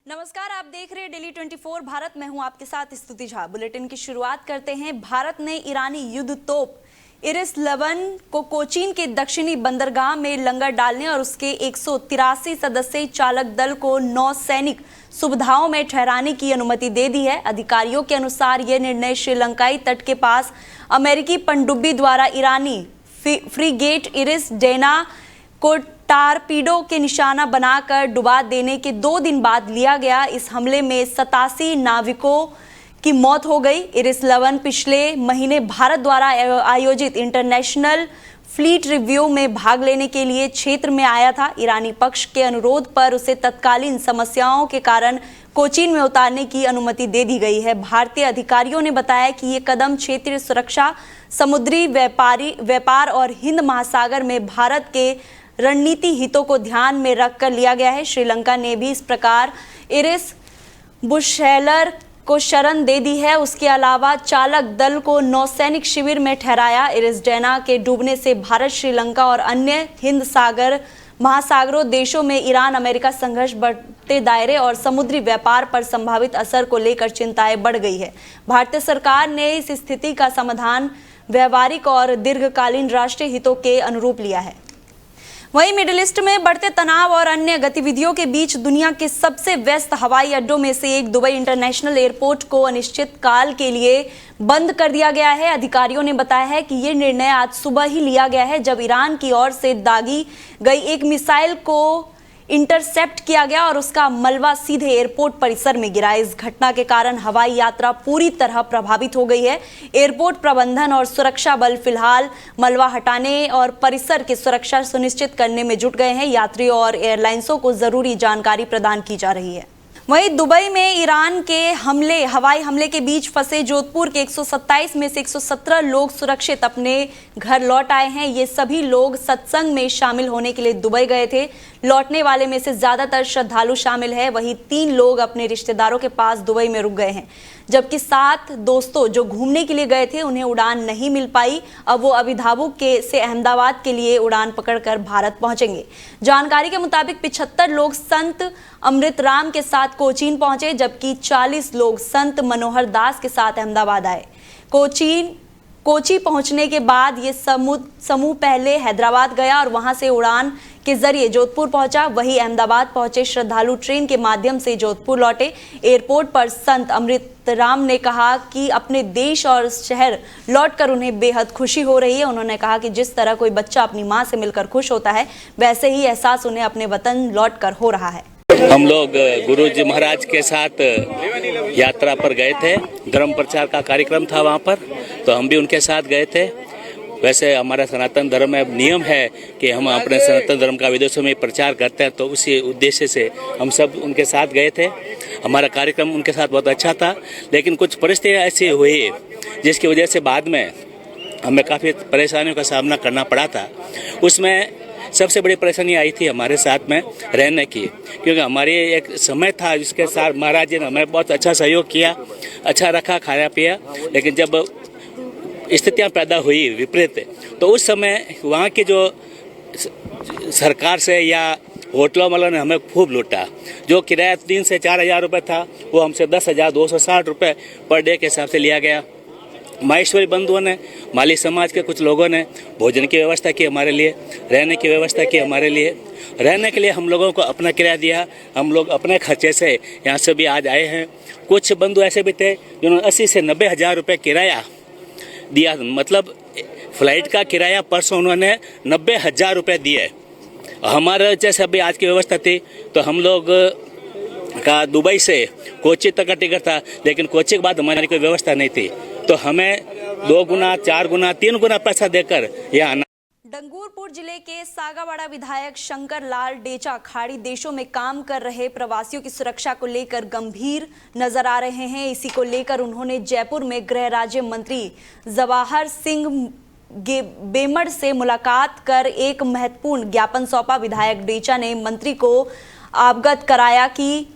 नमस्कार, आप देख रहे हैं डेली 24 भारत। मैं हूं आपके साथ स्तुति झा। बुलेटिन की शुरुआत करते हैं। भारत ने ईरानी युद्ध तोप इरिस-11 को कोचीन के दक्षिणी बंदरगाह में लंगर डालने और उसके 183 सदस्यीय चालक दल को नौसैनिक सुविधाओं में ठहराने की अनुमति दे दी है। अधिकारियों के अनुसार यह निर्णय श्रीलंकाई तट के पास अमेरिकी पनडुब्बी द्वारा ईरानी फ्रीगेट इरिस डेना को टारपीडो के निशाना बनाकर डुबा देने के 2 दिन बाद लिया गया। इस हमले में 87 नाविकों की मौत हो गई। इरिस-11 पिछले महीने भारत द्वारा आयोजित इंटरनेशनल फ्लीट रिव्यू में भाग लेने के लिए क्षेत्र में आया था। ईरानी पक्ष के अनुरोध पर उसे तत्कालीन समस्याओं के कारण कोचीन में उतारने की अनुमति दे दी गई है। भारतीय अधिकारियों ने बताया कि ये कदम क्षेत्रीय सुरक्षा, समुद्री व्यापार और हिंद महासागर में भारत के रणनीति हितों को ध्यान में रखकर लिया गया है। श्रीलंका ने भी इस प्रकार इरिस बुशेलर को शरण दे दी है। उसके अलावा चालक दल को नौसैनिक शिविर में ठहराया। इरिस डेना के डूबने से भारत, श्रीलंका और अन्य हिंद सागर महासागरों देशों में ईरान अमेरिका संघर्ष, बढ़ते दायरे और समुद्री व्यापार पर संभावित असर को लेकर चिंताएं बढ़ गई है। भारतीय सरकार ने इस स्थिति का समाधान व्यावहारिक और दीर्घकालीन राष्ट्रीय हितों के अनुरूप लिया है। वहीं मिडिल ईस्ट में बढ़ते तनाव और अन्य गतिविधियों के बीच दुनिया के सबसे व्यस्त हवाई अड्डों में से एक दुबई इंटरनेशनल एयरपोर्ट को अनिश्चित काल के लिए बंद कर दिया गया है। अधिकारियों ने बताया है कि ये निर्णय आज सुबह ही लिया गया है, जब ईरान की ओर से दागी गई एक मिसाइल को इंटरसेप्ट किया गया और उसका मलबा सीधे एयरपोर्ट परिसर में गिरा। इस घटना के कारण हवाई यात्रा पूरी तरह प्रभावित हो गई है। एयरपोर्ट प्रबंधन और सुरक्षा बल फिलहाल मलबा हटाने और परिसर की सुरक्षा सुनिश्चित करने में जुट गए हैं। यात्रियों और एयरलाइंसों को जरूरी जानकारी प्रदान की जा रही है। वहीं दुबई में ईरान के हवाई हमले के बीच फंसे जोधपुर के 127 में से 117 लोग सुरक्षित अपने घर लौट आए हैं। ये सभी लोग सत्संग में शामिल होने के लिए दुबई गए थे। लौटने वाले में से ज्यादातर श्रद्धालु शामिल है। वहीं 3 लोग अपने रिश्तेदारों के पास दुबई में रुक गए हैं, जबकि 7 दोस्तों जो घूमने के लिए गए थे उन्हें उड़ान नहीं मिल पाई। अब वो अबुधाबी से अहमदाबाद के लिए उड़ान पकड़कर भारत पहुंचेंगे। जानकारी के मुताबिक 75 लोग संत अमृत राम के साथ कोचीन पहुंचे, जबकि 40 लोग संत मनोहर दास के साथ अहमदाबाद आए। कोची पहुंचने के बाद ये समूह पहले हैदराबाद गया और वहां से उड़ान के जरिए जोधपुर पहुंचा। वहीं अहमदाबाद पहुंचे श्रद्धालु ट्रेन के माध्यम से जोधपुर लौटे। एयरपोर्ट पर संत अमृत राम ने कहा कि अपने देश और शहर लौटकर उन्हें बेहद खुशी हो रही है। उन्होंने कहा कि जिस तरह कोई बच्चा अपनी मां से मिलकर खुश होता है, वैसे ही एहसास उन्हें अपने वतन लौटकर हो रहा है। हम लोग गुरु जी महाराज के साथ यात्रा पर गए थे। धर्म प्रचार का कार्यक्रम था वहाँ पर, तो हम भी उनके साथ गए थे। वैसे हमारा सनातन धर्म में नियम है कि हम अपने सनातन धर्म का विदेशों में प्रचार करते हैं, तो उसी उद्देश्य से हम सब उनके साथ गए थे। हमारा कार्यक्रम उनके साथ बहुत अच्छा था, लेकिन कुछ परिस्थितियाँ ऐसी हुई जिसकी वजह से बाद में हमें काफ़ी परेशानियों का सामना करना पड़ा था। उसमें सबसे बड़ी परेशानी आई थी हमारे साथ में रहने की, क्योंकि हमारे एक समय था जिसके साथ महाराज जी ने हमें बहुत अच्छा सहयोग किया, अच्छा रखा, खाया पिया। लेकिन जब स्थितियां पैदा हुई विपरीत, तो उस समय वहाँ की जो सरकार से या होटलों वालों ने हमें खूब लूटा। जो किराया 3 से 4 हज़ार रुपये था, वो हमसे 10,260 रुपये पर डे के हिसाब से लिया गया। माहेश्वरी बंधुओं ने, माली समाज के कुछ लोगों ने भोजन की व्यवस्था की हमारे लिए, रहने की व्यवस्था की हमारे लिए। रहने के लिए हम लोगों को अपना किराया दिया। हम लोग अपने खर्चे से यहाँ से भी आज आए हैं। कुछ बंधु ऐसे भी थे जिन्होंने 80 से 90 हज़ार रुपये किराया दिया। मतलब फ्लाइट का किराया परसों उन्होंने 90 हज़ार रुपये दिए। हमारे जैसे अभी आज की व्यवस्था थी, तो हम लोग का दुबई से कोची तक का टिकट था, लेकिन कोची के बाद हमारी कोई व्यवस्था नहीं थी, तो हमें 2 गुना, 4 गुना, 3 गुना पैसा देकर यहाँ आना। डंगूरपुर जिले के सागावाड़ा विधायक शंकर लाल डेचा खाड़ी देशों में काम कर रहे प्रवासियों की सुरक्षा को लेकर गंभीर नजर आ रहे हैं। इसी को लेकर उन्होंने जयपुर में गृह राज्य मंत्री जवाहर सिंह बेमड़ से मुलाकात कर एक महत्वपूर्ण ज्ञापन सौंपा। विधायक डेचा ने मंत्री को अवगत कराया कि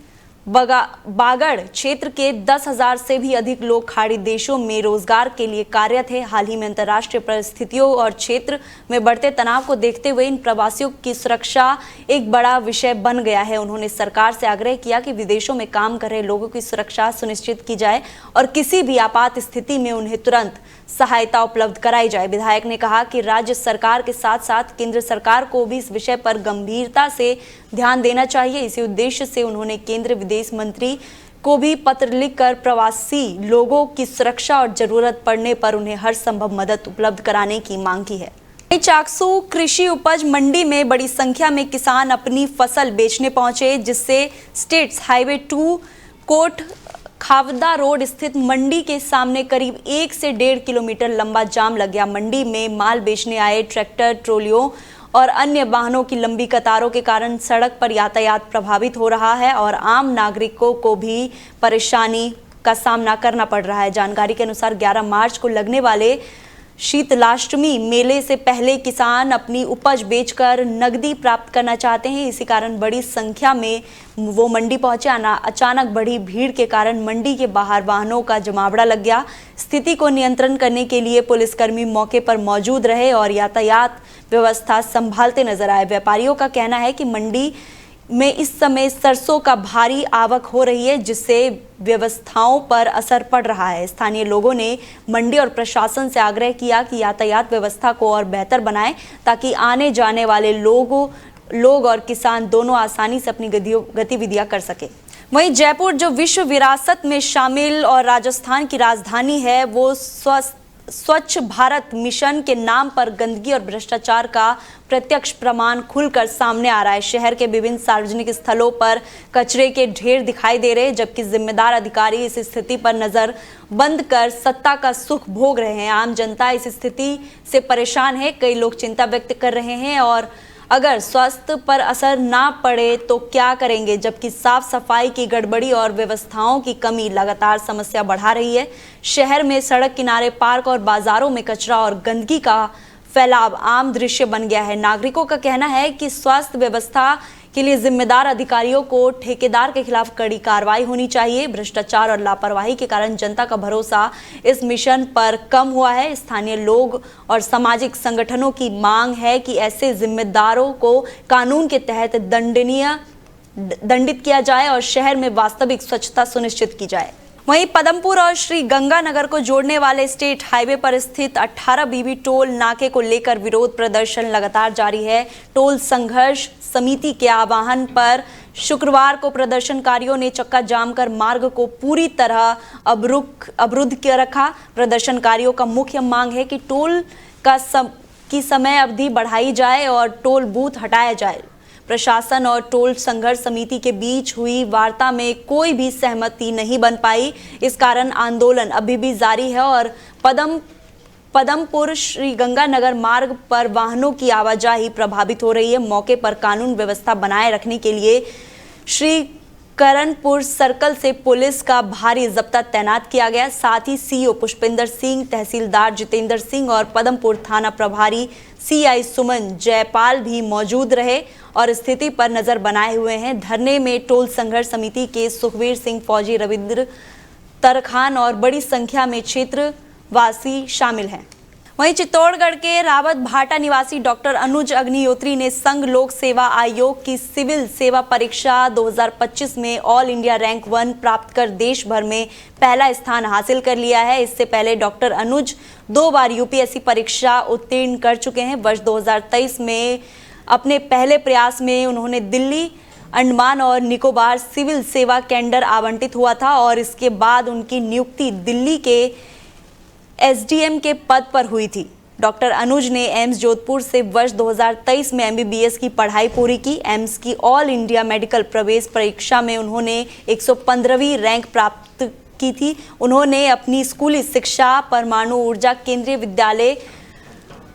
बागड़ क्षेत्र के 10,000 से भी अधिक लोग खाड़ी देशों में रोजगार के लिए कार्यरत है। हाल ही में अंतर्राष्ट्रीय परिस्थितियों और क्षेत्र में बढ़ते तनाव को देखते हुए इन प्रवासियों की सुरक्षा एक बड़ा विषय बन गया है। उन्होंने सरकार से आग्रह किया कि विदेशों में काम कर रहे लोगों की सुरक्षा सुनिश्चित की जाए और किसी भी आपात स्थिति में उन्हें तुरंत सहायता उपलब्ध कराई जाए। विधायक ने कहा कि राज्य सरकार के साथ साथ केंद्र सरकार को भी इस विषय पर गंभीरता से ध्यान देना चाहिए। इसी उद्देश्य से उन्होंने केंद्रीय विदेश मंत्री को भी पत्र लिखकर प्रवासी लोगों की सुरक्षा और जरूरत पड़ने पर उन्हें हर संभव मदद उपलब्ध कराने की मांग की है। चाकसू कृषि उपज मंडी में बड़ी संख्या में किसान अपनी फसल बेचने पहुंचे, जिससे states highway 2 coat Khavda road स्थित मंडी के सामने करीब 1 से 1.5 किलोमीटर लंबा जाम लग गया। मंडी में माल बेचने आए ट्रैक्टर, ट्रोलियों और अन्य वाहनों की लंबी कतारों के कारण सड़क पर यातायात प्रभावित हो रहा है और आम नागरिकों को भी परेशानी का सामना करना पड़ रहा है। जानकारी के अनुसार 11 मार्च को लगने वाले शीतलाष्टमी मेले से पहले किसान अपनी उपज बेचकर नकदी प्राप्त करना चाहते हैं। इसी कारण बड़ी संख्या में वो मंडी पहुंचे। अचानक बढ़ी भीड़ के कारण मंडी के बाहर वाहनों का जमावड़ा लग गया। स्थिति को नियंत्रण करने के लिए पुलिसकर्मी मौके पर मौजूद रहे और यातायात व्यवस्था संभालते नजर आए। व्यापारियों का कहना है कि मंडी में इस समय सरसों का भारी आवक हो रही है, जिससे व्यवस्थाओं पर असर पड़ रहा है। स्थानीय लोगों ने मंडी और प्रशासन से आग्रह किया कि यातायात व्यवस्था को और बेहतर बनाएं ताकि आने जाने वाले लोग और किसान दोनों आसानी से अपनी गतिविधियां कर सके। वहीं जयपुर जो विश्व विरासत में शामिल और राजस्थान की राजधानी है, वो स्वच्छ भारत मिशन के नाम पर गंदगी और भ्रष्टाचार का प्रत्यक्ष प्रमाण खुलकर सामने आ रहा है। शहर के विभिन्न सार्वजनिक स्थलों पर कचरे के ढेर दिखाई दे रहे हैं, जबकि जिम्मेदार अधिकारी इस स्थिति पर नजर बंद कर सत्ता का सुख भोग रहे हैं। आम जनता इस स्थिति से परेशान है। कई लोग चिंता व्यक्त कर रहे हैं और अगर स्वास्थ्य पर असर ना पड़े तो क्या करेंगे, जबकि साफ सफाई की गड़बड़ी और व्यवस्थाओं की कमी लगातार समस्या बढ़ा रही है। शहर में सड़क किनारे, पार्क और बाजारों में कचरा और गंदगी का फैलाव आम दृश्य बन गया है। नागरिकों का कहना है कि स्वास्थ्य व्यवस्था के लिए जिम्मेदार अधिकारियों को ठेकेदार के खिलाफ कड़ी कार्रवाई होनी चाहिए। भ्रष्टाचार और लापरवाही के कारण जनता का भरोसा इस मिशन पर कम हुआ है। स्थानीय लोग और सामाजिक संगठनों की मांग है कि ऐसे जिम्मेदारों को कानून के तहत दंडित किया जाए और शहर में वास्तविक स्वच्छता सुनिश्चित की जाए। वहीं पदमपुर और श्री गंगानगर को जोड़ने वाले स्टेट हाईवे पर स्थित 18 बीबी टोल नाके को लेकर विरोध प्रदर्शन लगातार जारी है। टोल संघर्ष समिति के आह्वान पर शुक्रवार को प्रदर्शनकारियों ने चक्का जाम कर मार्ग को पूरी तरह अवरुद्ध कर रखा। प्रदर्शनकारियों का मुख्य मांग है कि टोल की समय अवधि बढ़ाई जाए और टोल बूथ हटाया जाए। प्रशासन और टोल संघर्ष समिति के बीच हुई वार्ता में कोई भी सहमति नहीं बन पाई। इस कारण आंदोलन अभी भी जारी है और पदमपुर श्री गंगानगर मार्ग पर वाहनों की आवाजाही प्रभावित हो रही है। मौके पर कानून व्यवस्था बनाए रखने के लिए श्री करणपुर सर्कल से पुलिस का भारी जब्ता तैनात किया गया। साथ ही सीओ पुष्पिंदर सिंह, तहसीलदार जितेंद्र सिंह और पदमपुर थाना प्रभारी सीआई सुमन जयपाल भी मौजूद रहे और स्थिति पर नजर बनाए हुए हैं। धरने में टोल संघर्ष समिति के सुखवीर सिंह फौजी, रविंद्र तरखान और बड़ी संख्या में क्षेत्रवासी शामिल हैं। वहीं चित्तौड़गढ़ के रावत भाटा निवासी डॉक्टर अनुज अग्निहोत्री ने संघ लोक सेवा आयोग की सिविल सेवा परीक्षा 2025 में ऑल इंडिया रैंक 1 प्राप्त कर देश भर में पहला स्थान हासिल कर लिया है। इससे पहले डॉक्टर अनुज 2 बार यूपीएससी परीक्षा उत्तीर्ण कर चुके हैं। वर्ष 2023 में अपने पहले प्रयास में उन्होंने दिल्ली, अंडमान और निकोबार सिविल सेवा कैडर आवंटित हुआ था और इसके बाद उनकी नियुक्ति दिल्ली के एसडीएम के पद पर हुई थी। डॉक्टर अनुज ने एम्स जोधपुर से वर्ष 2023 में एमबीबीएस की पढ़ाई पूरी की। एम्स की ऑल इंडिया मेडिकल प्रवेश परीक्षा में उन्होंने 115वीं रैंक प्राप्त की थी। उन्होंने अपनी स्कूली शिक्षा परमाणु ऊर्जा केंद्रीय विद्यालय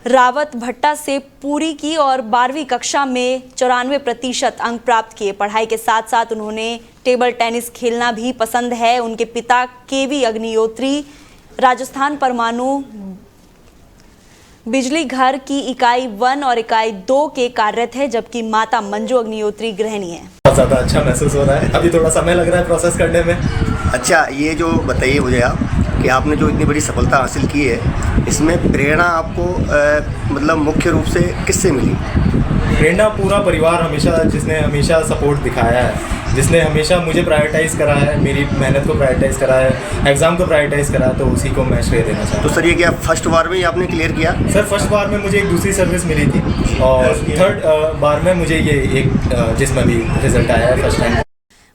रावत भट्टा से पूरी की और 12वीं कक्षा में 94% अंक प्राप्त किए। पढ़ाई के साथ साथ उन्होंने टेबल टेनिस खेलना भी पसंद है। उनके पिता केवी अग्निहोत्री राजस्थान परमाणु बिजली घर की इकाई 1 और इकाई 2 के कार्यरत है, जबकि माता मंजू अग्निहोत्री गृहिणी है। ज़्यादा अच्छा महसूस हो रहा है। अभी थोड़ा समय लग रहा है प्रोसेस करने में। अच्छा, ये जो बताइए मुझे आप कि आपने जो इतनी बड़ी सफलता हासिल की है, इसमें प्रेरणा आपको मतलब मुख्य रूप से किससे मिली? प्रेरणा पूरा परिवार जिसने हमेशा सपोर्ट दिखाया है, जिसने हमेशा मुझे प्रायोरिटाइज़ करा है, मेरी मेहनत को प्रायोरिटाइज़ करा है, एग्ज़ाम को प्रायोरिटाइज़ करा, तो उसी को मैं श्रेय देना चाहता हूँ। तो सर ये क्या फर्स्ट बार में ही आपने क्लियर किया? सर फर्स्ट बार में मुझे एक दूसरी सर्विस मिली थी और थर्ड बार में मुझे ये एक जिसमें भी रिजल्ट आया है फर्स्ट टाइम।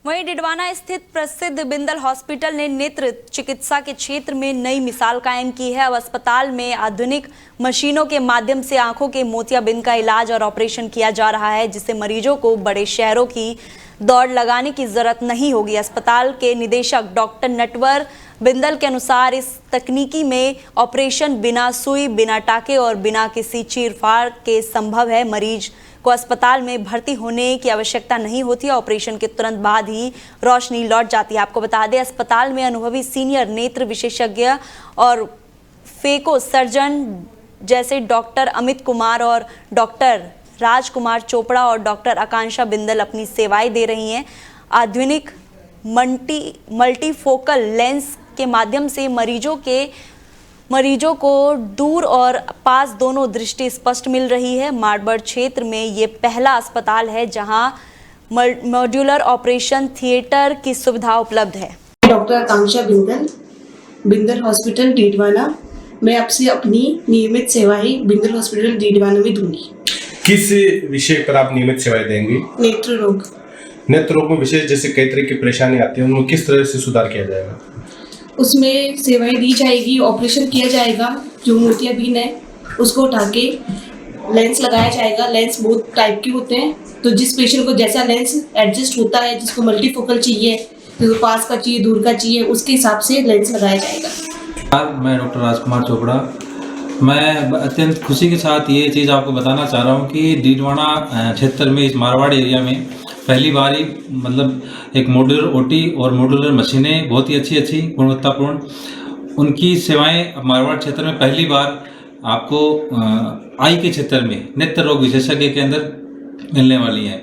वहीं डिडवाना स्थित प्रसिद्ध बिंदल हॉस्पिटल ने नेत्र चिकित्सा के क्षेत्र में नई मिसाल कायम की है। अब अस्पताल में आधुनिक मशीनों के माध्यम से आंखों के मोतियाबिंद का इलाज और ऑपरेशन किया जा रहा है, जिससे मरीजों को बड़े शहरों की दौड़ लगाने की जरूरत नहीं होगी। अस्पताल के निदेशक डॉक्टर नटवर बिंदल के अनुसार इस तकनीकी में ऑपरेशन बिना सुई, बिना टाके और बिना किसी चीरफाड़ के संभव है। मरीज को अस्पताल में भर्ती होने की आवश्यकता नहीं होती है। ऑपरेशन के तुरंत बाद ही रोशनी लौट जाती है। आपको बता दें, अस्पताल में अनुभवी सीनियर नेत्र विशेषज्ञ और फेको सर्जन जैसे डॉक्टर अमित कुमार और डॉक्टर राजकुमार चोपड़ा और डॉक्टर आकांक्षा बिंदल अपनी सेवाएं दे रही हैं। आधुनिक मल्टीफोकल लेंस के माध्यम से मरीजों को दूर और पास दोनों दृष्टि स्पष्ट मिल रही है। मारबड़ क्षेत्र में ये पहला अस्पताल है जहां मॉड्यूलर ऑपरेशन थिएटर की सुविधा उपलब्ध है। डॉक्टर आकांक्षा बिंदल, बिंदल हॉस्पिटल डीडवाना। मैं आपसे अपनी नियमित सेवाएं बिंदल हॉस्पिटल डीडवाना में दूंगी। किस विषय पर आप नियमित सेवाएं देंगी? नेत्र रोग। नेत्र रोग में विशेष जैसे कई तरह की परेशानी आती है, उनमें किस तरह से सुधार किया जाएगा? उसमें सेवाएं दी जाएगी, ऑपरेशन किया जाएगा, जो मोतियाबिंद है उसको उठा के लेंस लगाया जाएगा। लेंस बहुत टाइप के होते हैं, तो जिस पेशेंट को जैसा लेंस एडजस्ट होता है, जिसको मल्टीफोकल चाहिए, तो पास का चाहिए, दूर का चाहिए, उसके हिसाब से लेंस लगाया जाएगा। मैं डॉक्टर राजकुमार चोपड़ा। मैं अत्यंत खुशी के साथ ये चीज़ आपको बताना चाह रहा हूँ कि डीडवाना क्षेत्र में, इस मारवाड़ एरिया में पहली बार ही मतलब एक मॉड्यूलर ओटी और मॉड्यूलर मशीनें बहुत ही अच्छी गुणवत्तापूर्ण उनकी सेवाएं मारवाड़ क्षेत्र में पहली बार आपको आई के क्षेत्र में नेत्र रोग विशेषज्ञ के अंदर मिलने वाली हैं।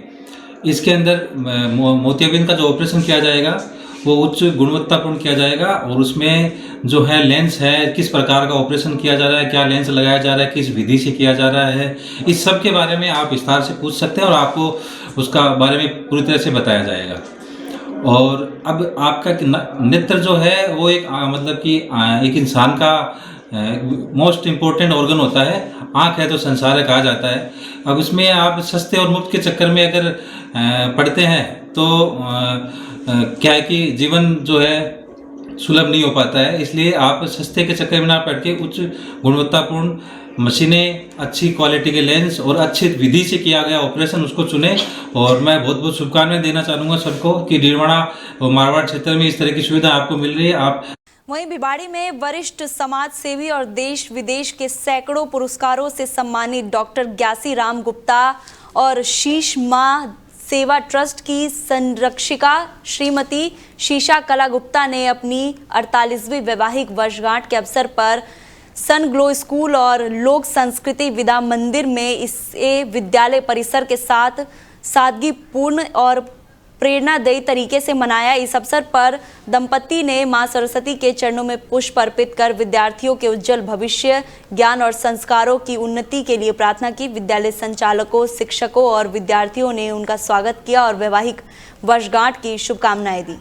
इसके अंदर मोतियाबिंद का जो ऑपरेशन किया जाएगा वो उच्च गुणवत्तापूर्ण किया जाएगा और उसमें जो है लेंस है, किस प्रकार का ऑपरेशन किया जा रहा है, क्या लेंस लगाया जा रहा है, किस विधि से किया जा रहा है, इस सब के बारे में आप विस्तार से पूछ सकते हैं और आपको उसका बारे में पूरी तरह से बताया जाएगा। और अब आपका नेत्र जो है वो एक मतलब कि एक इंसान का मोस्ट इम्पोर्टेंट ऑर्गन होता है। आँख है तो संसार है कहा जाता है। अब इसमें आप सस्ते और मुफ्त के चक्कर में अगर पढ़ते हैं तो क्या है कि जीवन जो है सुलभ नहीं हो पाता है। इसलिए आप सस्ते के चक्कर में ना पड़ के उच्च गुणवत्तापूर्ण मशीनें, अच्छी क्वालिटी के लेंस और अच्छी विधि से किया गया ऑपरेशन उसको चुने। और मैं बहुत बहुत शुभकामनाएं देना चाहूँगा सबको कि डीडवाना और मारवाड़ क्षेत्र में इस तरह की सुविधा आपको मिल रही है। आप वहीं भिवाड़ी में वरिष्ठ समाज सेवी और देश विदेश के सैकड़ों पुरस्कारों से सम्मानित डॉक्टर ग्यासी राम गुप्ता और शीश माँ सेवा ट्रस्ट की संरक्षिका श्रीमती शीशा कला गुप्ता ने अपनी 48वीं वैवाहिक वर्षगांठ के अवसर पर सन ग्लो स्कूल और लोक संस्कृति विद्या मंदिर में इसे विद्यालय परिसर के साथ सादगीपूर्ण और प्रेरणादायी तरीके से मनाया। इस अवसर पर दंपति ने मां सरस्वती के चरणों में पुष्प अर्पित कर विद्यार्थियों के उज्जवल भविष्य, ज्ञान और संस्कारों की उन्नति के लिए प्रार्थना की। विद्यालय संचालकों, शिक्षकों और विद्यार्थियों ने उनका स्वागत किया और वैवाहिक वर्षगांठ की शुभकामनाएं दी।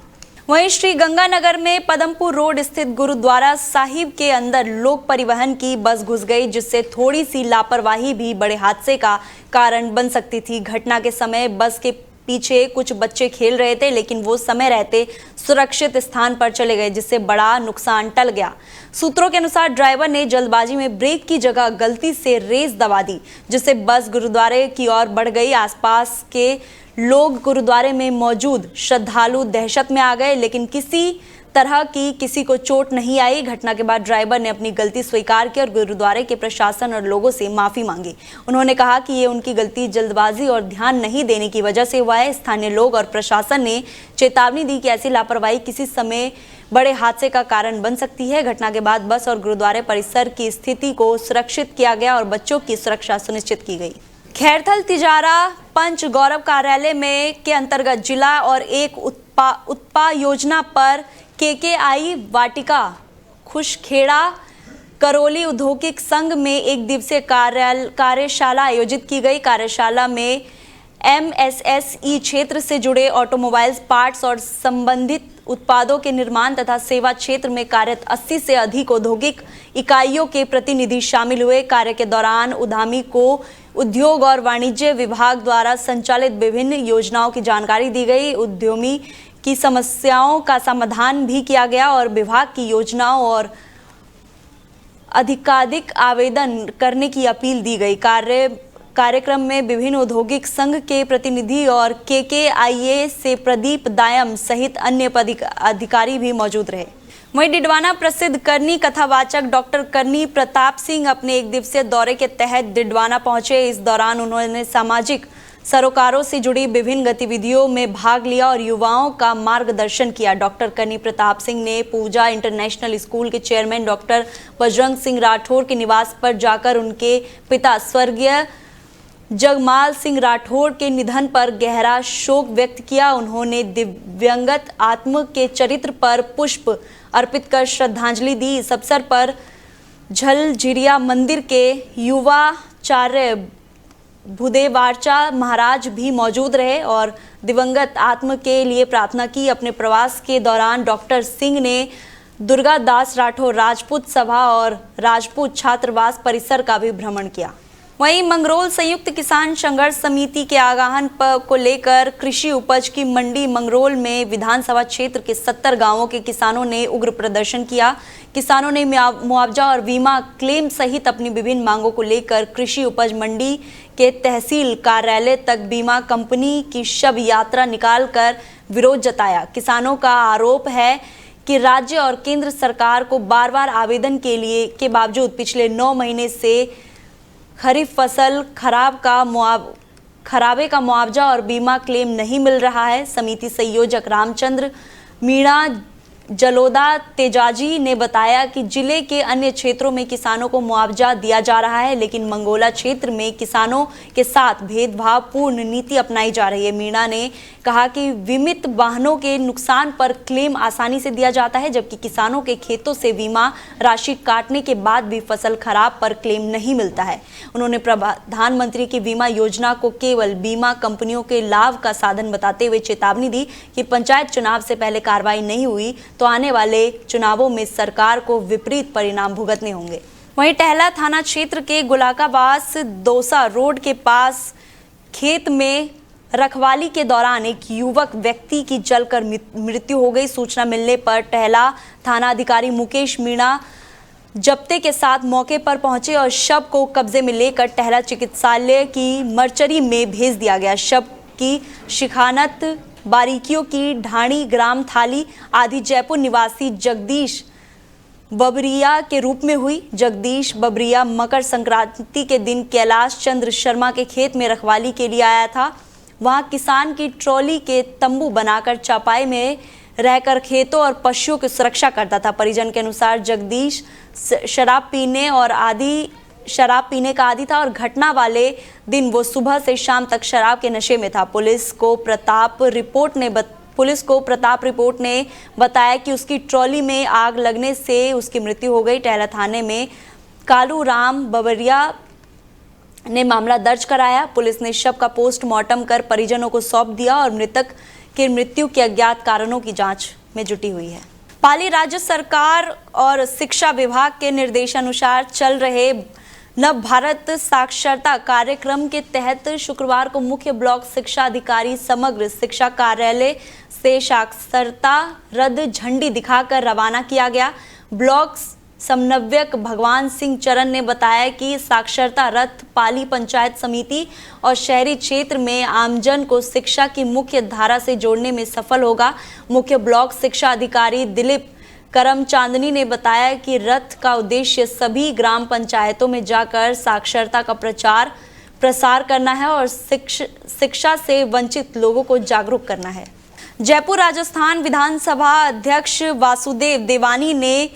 वहीं श्री गंगानगर में पदमपुर रोड स्थित गुरुद्वारा साहिब के अंदर लोक परिवहन की बस घुस गई, जिससे थोड़ी सी लापरवाही भी बड़े हादसे का कारण बन सकती थी। घटना के समय बस के पीछे कुछ बच्चे खेल रहे थे, लेकिन वो समय रहते सुरक्षित स्थान पर चले गए, जिससे बड़ा नुकसान टल गया। सूत्रों के अनुसार ड्राइवर ने जल्दबाजी में ब्रेक की जगह गलती से रेस दबा दी, जिससे बस गुरुद्वारे की ओर बढ़ गई। आसपास के लोग, गुरुद्वारे में मौजूद श्रद्धालु दहशत में आ गए, लेकिन किसी तरह की किसी को चोट नहीं आई। घटना के बाद ड्राइवर ने अपनी गलती स्वीकार की और गुरुद्वारे के प्रशासन और लोगों से माफी मांगी। उन्होंने कहा कि ये उनकी गलती जल्दबाजी और ध्यान नहीं देने की वजह से हुआ है। स्थानीय लोग और प्रशासन ने चेतावनी दी कि ऐसी लापरवाही किसी समय बड़े हादसे का कारण बन सकती है। घटना के बाद बस और गुरुद्वारे परिसर की स्थिति को सुरक्षित किया गया और बच्चों की सुरक्षा सुनिश्चित की गई। खैरथल तिजारा पंच गौरव कार्यालय में के अंतर्गत जिला और एक उत्पा योजना पर KKI वाटिका खुशखेड़ा करौली औद्योगिक संघ में एक दिवसीय कार्यशाला आयोजित की गई। कार्यशाला में MSSE क्षेत्र से जुड़े ऑटोमोबाइल्स पार्ट्स और संबंधित उत्पादों के निर्माण तथा सेवा क्षेत्र में कार्यरत 80 से अधिक औद्योगिक इकाइयों के प्रतिनिधि शामिल हुए। कार्य के दौरान उद्यमी को उद्योग और वाणिज्य विभाग द्वारा संचालित विभिन्न योजनाओं की जानकारी दी गई। उद्यमी की समस्याओं का समाधान भी किया गया और विभाग की योजनाओं और अधिकाधिक आवेदन करने की अपील दी गई। कार्यक्रम में विभिन्न औद्योगिक संघ के प्रतिनिधि और KKIA से प्रदीप दायम सहित अन्य अधिकारी भी मौजूद रहे। वहीं डिडवाना प्रसिद्ध करनी कथावाचक डॉक्टर करनी प्रताप सिंह अपने एक दिवसीय दौरे के तहत डिडवाना पहुंचे। इस दौरान उन्होंने सामाजिक सरोकारों से जुड़ी विभिन्न गतिविधियों में भाग लिया और युवाओं का मार्गदर्शन किया। डॉक्टर करनी प्रताप सिंह ने पूजा इंटरनेशनल स्कूल के चेयरमैन डॉक्टर बजरंग सिंह राठौर के निवास पर जाकर उनके पिता स्वर्गीय जगमाल सिंह राठौर के निधन पर गहरा शोक व्यक्त किया। उन्होंने दिवंगत आत्मा के चरित्र पर पुष्प अर्पित कर श्रद्धांजलि दी। इस अवसर पर झलझिरिया मंदिर के युवाचार्य भूदेवार्चा महाराज भी मौजूद रहे और दिवंगत आत्मा के लिए प्रार्थना की। अपने प्रवास के दौरान डॉक्टर सिंह ने दुर्गा दास राठौर राजपूत सभा और राजपूत छात्रावास परिसर का भी भ्रमण किया। वहीं मंगरोल संयुक्त किसान संघर्ष समिति के आगाहन को लेकर कृषि उपज की मंडी मंगरोल में विधानसभा क्षेत्र के 70 गांवों के किसानों ने उग्र प्रदर्शन किया। किसानों ने मुआवजा और बीमा क्लेम सहित अपनी विभिन्न मांगों को लेकर कृषि उपज मंडी के तहसील कार्यालय तक बीमा कंपनी की शव यात्रा निकालकर विरोध जताया। किसानों का आरोप है कि राज्य और केंद्र सरकार को बार-बार आवेदन के बावजूद पिछले 9 महीने से खरीफ फसल खराबे का मुआवजा और बीमा क्लेम नहीं मिल रहा है। समिति संयोजक रामचंद्र मीणा जलोदा तेजाजी ने बताया कि जिले के अन्य क्षेत्रों में किसानों को मुआवजा दिया जा रहा है, लेकिन मंगोला क्षेत्र में किसानों के साथ भेदभावपूर्ण नीति अपनाई जा रही है। मीणा ने कहा कि बीमित वाहनों के नुकसान पर क्लेम आसानी से दिया जाता है, जबकि किसानों के खेतों से बीमा राशि काटने के बाद भी फसल खराब पर क्लेम नहीं मिलता है। उन्होंने प्रधानमंत्री की बीमा योजना को केवल बीमा कंपनियों के लाभ का साधन बताते हुए चेतावनी दी कि पंचायत चुनाव से पहले कार्रवाई नहीं हुई तो आने वाले चुनावों में सरकार को विपरीत परिणाम भुगतने होंगे। वहीं टहला थाना क्षेत्र के गुलाकाबास दौसा रोड के पास खेत में रखवाली के दौरान एक युवक व्यक्ति की जलकर मृत्यु हो गई। सूचना मिलने पर टहला थाना अधिकारी मुकेश मीणा जब्ते के साथ मौके पर पहुंचे और शव को कब्जे में लेकर टहला चिकित्सालय की मर्चरी में भेज दिया गया। शव की शिखानत बारीकियों की ढाणी ग्राम थाली आदि जयपुर निवासी जगदीश बबरिया के रूप में हुई। जगदीश बबरिया मकर संक्रांति के दिन कैलाश चंद्र शर्मा के खेत में रखवाली के लिए आया था। वहां किसान की ट्रॉली के तंबू बनाकर चापाई में रहकर खेतों और पशुओं की सुरक्षा करता था। परिजन के अनुसार जगदीश शराब पीने का आदी था और घटना वाले दिन वो सुबह से शाम तक शराब के नशे में था। पुलिस को प्रताप रिपोर्ट ने बताया कि उसकी ट्रॉली में आग लगने से उसकी मृत्यु हो गई। टहला थाने में कालू राम बबरिया ने मामला दर्ज कराया। पुलिस ने शव का पोस्टमार्टम कर परिजनों को सौंप दिया और मृतक की मृत्यु के अज्ञात कारणों की जांच में जुटी हुई है। पाली राज्य सरकार और शिक्षा विभाग के निर्देशानुसार चल रहे नव भारत साक्षरता कार्यक्रम के तहत शुक्रवार को मुख्य ब्लॉक शिक्षा अधिकारी समग्र शिक्षा कार्यालय से साक्षरता रथ झंडी दिखाकर रवाना किया गया। ब्लॉक समन्वयक भगवान सिंह चरण ने बताया कि साक्षरता रथ पाली पंचायत समिति और शहरी क्षेत्र में आमजन को शिक्षा की मुख्य धारा से जोड़ने में सफल होगा। मुख्य ब्लॉक शिक्षा अधिकारी दिलीप करमचांदनी ने बताया कि रथ का उद्देश्य सभी ग्राम पंचायतों में जाकर साक्षरता का प्रचार प्रसार करना है और शिक्षा से वंचित लोगों को जागरूक करना है। जयपुर राजस्थान विधानसभा अध्यक्ष वासुदेव देवानी ने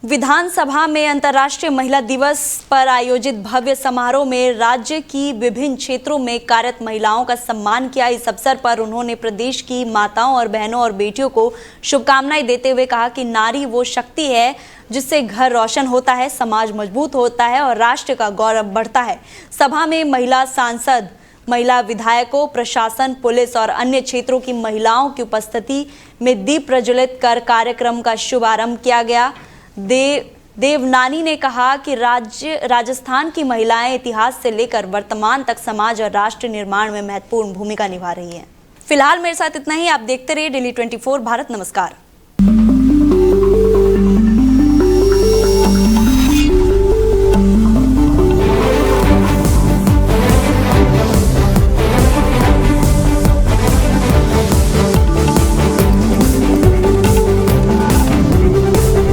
विधानसभा में अंतर्राष्ट्रीय महिला दिवस पर आयोजित भव्य समारोह में राज्य की विभिन्न क्षेत्रों में कार्यरत महिलाओं का सम्मान किया। इस अवसर पर उन्होंने प्रदेश की माताओं और बहनों और बेटियों को शुभकामनाएं देते हुए कहा कि नारी वो शक्ति है जिससे घर रोशन होता है, समाज मजबूत होता है और राष्ट्र का गौरव बढ़ता है। सभा में महिला सांसद, महिला विधायकों, प्रशासन, पुलिस और अन्य क्षेत्रों की महिलाओं की उपस्थिति में दीप प्रज्वलित कर कार्यक्रम का शुभारंभ किया गया। देवनानी ने कहा कि राजस्थान की महिलाएं इतिहास से लेकर वर्तमान तक समाज और राष्ट्र निर्माण में महत्वपूर्ण भूमिका निभा रही हैं। फिलहाल मेरे साथ इतना ही। आप देखते रहिए Delhi 24 भारत। नमस्कार।